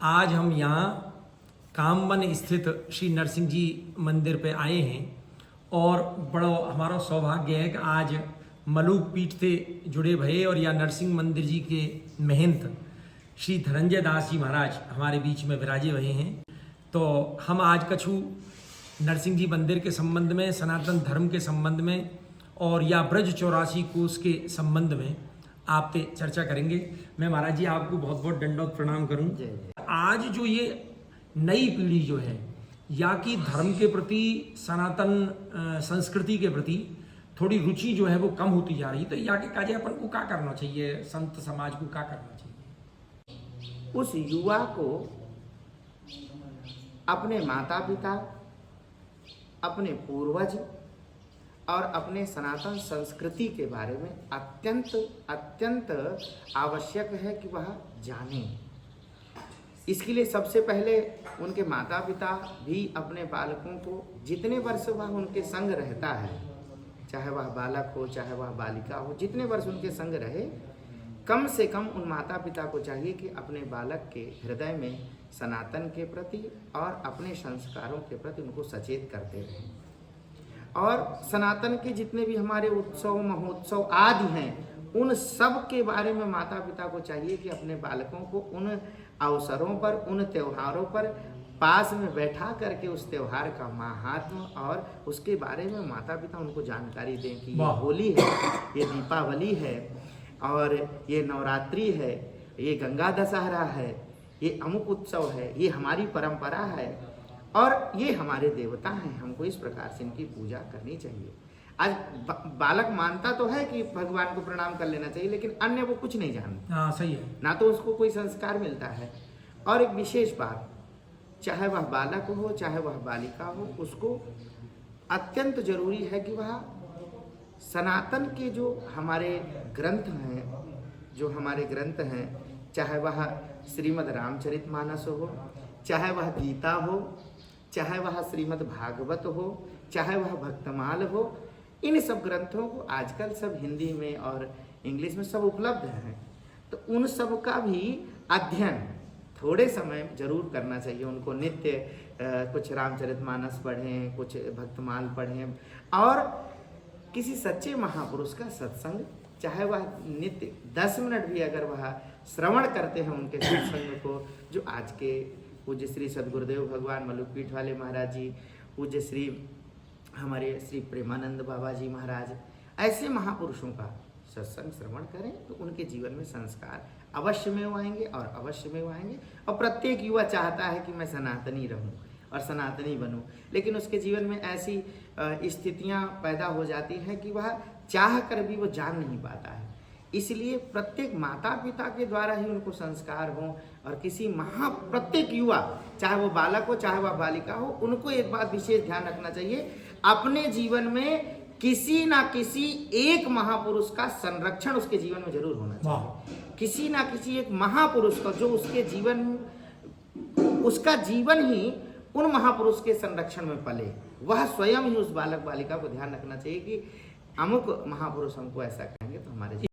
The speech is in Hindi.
आज हम यहाँ कामवन स्थित श्री नरसिंह जी मंदिर पे आए हैं और बड़ा हमारा सौभाग्य है कि आज मलूक पीठ से जुड़े भये और या नरसिंह मंदिर जी के महंत श्री धनंजय दास जी महाराज हमारे बीच में विराजे हुए हैं। तो हम आज कछु नरसिंह जी मंदिर के संबंध में, सनातन धर्म के संबंध में और या ब्रज 84 कोष के संबंध में आपसे चर्चा करेंगे। मैं महाराज जी आपको बहुत बहुत दंडवत प्रणाम करूं। आज जो ये नई पीढ़ी जो है या कि धर्म के प्रति, सनातन संस्कृति के प्रति थोड़ी रुचि जो है वो कम होती जा रही, तो या के काजे अपन को क्या करना चाहिए, संत समाज को क्या करना चाहिए? उस युवा को अपने माता पिता, अपने पूर्वज और अपने सनातन संस्कृति के बारे में अत्यंत आवश्यक है कि वह जाने। इसके लिए सबसे पहले उनके माता पिता भी अपने बालकों को जितने वर्ष वह उनके संग रहता है, चाहे वह बालक हो चाहे वह बालिका हो, जितने वर्ष उनके संग रहे, कम से कम उन माता पिता को चाहिए कि अपने बालक के हृदय में सनातन के प्रति और अपने संस्कारों के प्रति उनको सचेत करते रहें। और सनातन के जितने भी हमारे उत्सव महोत्सव आदि हैं, उन सब के बारे में माता पिता को चाहिए कि अपने बालकों को उन अवसरों पर, उन त्योहारों पर पास में बैठा करके उस त्योहार का महात्म और उसके बारे में माता पिता उनको जानकारी दें कि ये होली है, ये दीपावली है और ये नवरात्रि है, ये गंगा दशहरा है, ये अमुक उत्सव है, ये हमारी परंपरा है और ये हमारे देवता हैं, हमको इस प्रकार से इनकी पूजा करनी चाहिए। आज बालक मानता तो है कि भगवान को प्रणाम कर लेना चाहिए, लेकिन अन्य वो कुछ नहीं जानता। हाँ, सही है। ना तो उसको कोई संस्कार मिलता है। और एक विशेष बात, चाहे वह बालक हो चाहे वह बालिका हो, उसको अत्यंत जरूरी है कि वह सनातन के जो हमारे ग्रंथ हैं, चाहे वह श्रीमद् रामचरितमानस हो, चाहे वह गीता हो, चाहे वह श्रीमद् भागवत हो, चाहे वह भक्तमाल हो, इन सब ग्रंथों को आजकल सब हिंदी में और इंग्लिश में सब उपलब्ध हैं। तो उन सब का भी अध्ययन थोड़े समय जरूर करना चाहिए। उनको नित्य कुछ रामचरितमानस पढ़ें, कुछ भक्तमाल पढ़ें और किसी सच्चे महापुरुष का सत्संग, चाहे वह नित्य 10 मिनट भी अगर वह श्रवण करते हैं उनके सत्संग को, जो आज के पूज्य श्री सद्गुरुदेव भगवान मलूक पीठ वाले महाराज जी, पूज्य श्री हमारे श्री प्रेमानंद बाबा जी महाराज, ऐसे महापुरुषों का सत्संग श्रवण करें तो उनके जीवन में संस्कार अवश्य में आएंगे और अवश्य में आएंगे। और प्रत्येक युवा चाहता है कि मैं सनातनी रहूं और सनातनी बनूं, लेकिन उसके जीवन में ऐसी स्थितियां पैदा हो जाती हैं कि वह चाह कर भी वो जान नहीं पाता है। इसलिए प्रत्येक माता पिता के द्वारा ही उनको संस्कार हो और प्रत्येक युवा, चाहे वो बालक हो चाहे वह बालिका हो, उनको एक बात विशेष ध्यान रखना चाहिए, अपने जीवन में किसी ना किसी एक महापुरुष का संरक्षण उसके जीवन में जरूर होना चाहिए। किसी ना किसी एक महापुरुष का, जो उसके उसका जीवन ही उन महापुरुष के संरक्षण में पले, वह स्वयं ही उस बालक बालिका को ध्यान रखना चाहिए कि अमुक महापुरुष हमको ऐसा कहेंगे तो हमारे